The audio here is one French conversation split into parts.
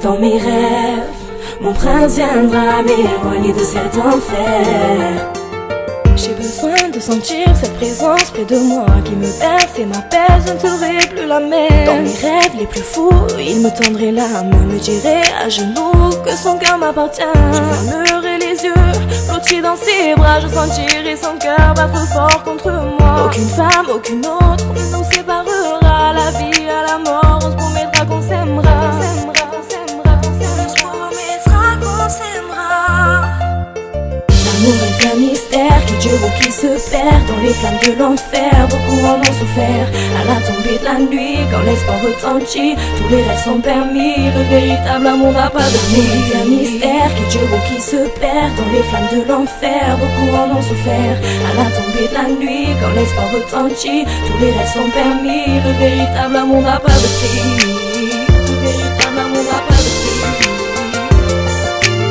Dans mes rêves, mon prince viendra m'éloigner de cet enfer. J'ai besoin de sentir cette présence près de moi qui me berce et m'appelle, je ne serai plus la même. Dans mes rêves les plus fous, il me tendrait la main, me dirait à genoux que son cœur m'appartient. Je fermerai les yeux, blotti dans ses bras, je sentirai son cœur battre fort contre moi. Aucune femme, aucune autre ne nous séparera, la vie à la mort, on se promettra qu'on s'aimera. L'amour est un mystère qui dure ou qui se perd dans les flammes de l'enfer. Beaucoup en ont souffert à la tombée de la nuit. Quand l'espoir retentit, tous les rêves sont permis. Le véritable amour n'a pas de prix. L'amour est un mystère qui dure ou qui se perd dans les flammes de l'enfer. Beaucoup en ont souffert à la tombée de la nuit. Quand l'espoir retentit, tous les rêves sont permis. Le véritable amour n'a pas de prix. Le véritable amour n'a pas de prix.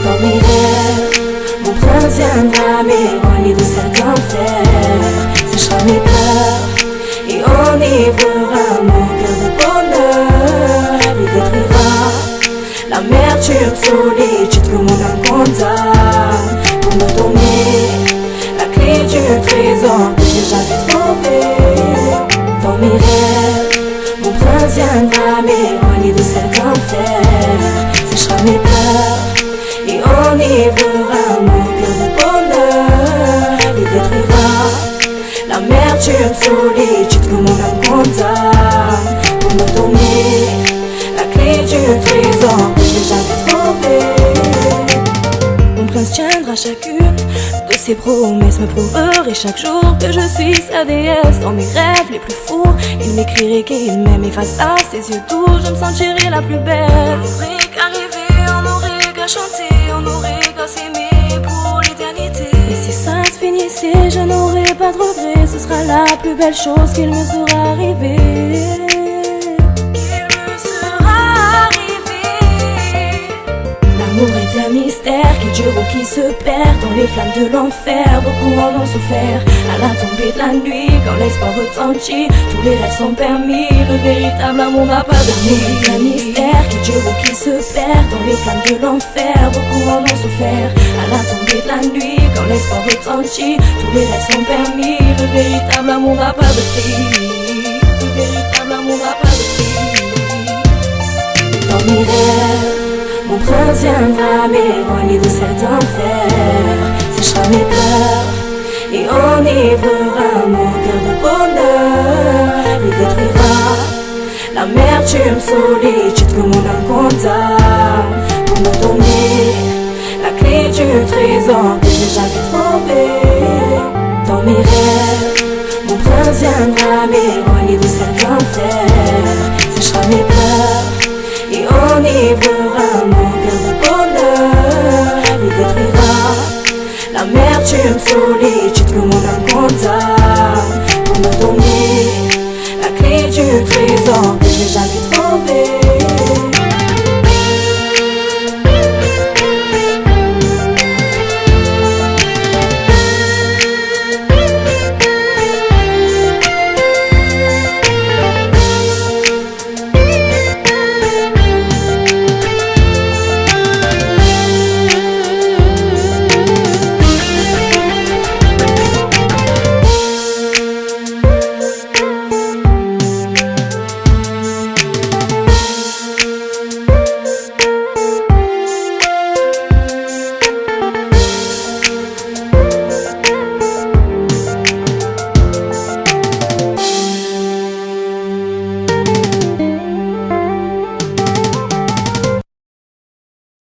Dans mes rêves, mon prince viendra m'éloigner de cet enfer. Séchera mes pleurs et enivrera mon cœur de bonheur. Il détruira l'amertume, solitude que mon âme condamne, pour me donner la clé du trésor que j'ai jamais trouvé. Dans mes rêves, mon prince viendra m'éloigner de cet enfer. Séchera mes pleurs et enivrera mon cœur de bonheur. Il détruira l'amertume, solitude que mon âme condamne, pour me donner la clé du trésor que j'ai jamais trouvé. Mon prince tiendra chacune de ses promesses, me prouverait chaque jour que je suis sa déesse. Dans mes rêves les plus fous, il m'écrirait qu'il m'aime, et face à ses yeux doux, je me sentirais la plus belle. On n'aurait qu'à rêver, on n'aurait qu'à chanter, on aurait qu'à s'aimer pour l'éternité. Et si ça se finissait, je n'aurais pas de regrets, ce sera la plus belle chose qu'il me sera arrivé. Qu'il me sera arrivé. L'amour est un mystère qui dure ou qui se perd dans les flammes de l'enfer. Beaucoup en ont souffert à la tombée de la nuit. Quand l'espoir retentit, tous les rêves sont permis. Le véritable amour n'a pas de prix. C'est un mystère qui dure ou qui se perd dans les flammes de l'enfer. Beaucoup en ont souffert à la tombée de la nuit. Quand l'espoir retentit, tous les rêves sont permis. Le véritable amour n'a pas de prix. Le véritable amour n'a pas de prix. Dans mes rêves, mon prince viendra m'éloigner de cet enfer. Séchera mes pleurs et enivrera mon cœur de bonheur. Il détruira l'amertume, solitude que mon âme condamne, pour me donner la clé du trésor que j'ai jamais trouvé. Dans mes rêves, mon prince viendra m'éloigner de cet enfer. Séchera mes pleurs et enivrera mon cœur de bonheur. Il détruira l'amertume, solitude que mon âme condamne, pour me donner la clé du trésor que j'ai jamais trouvé.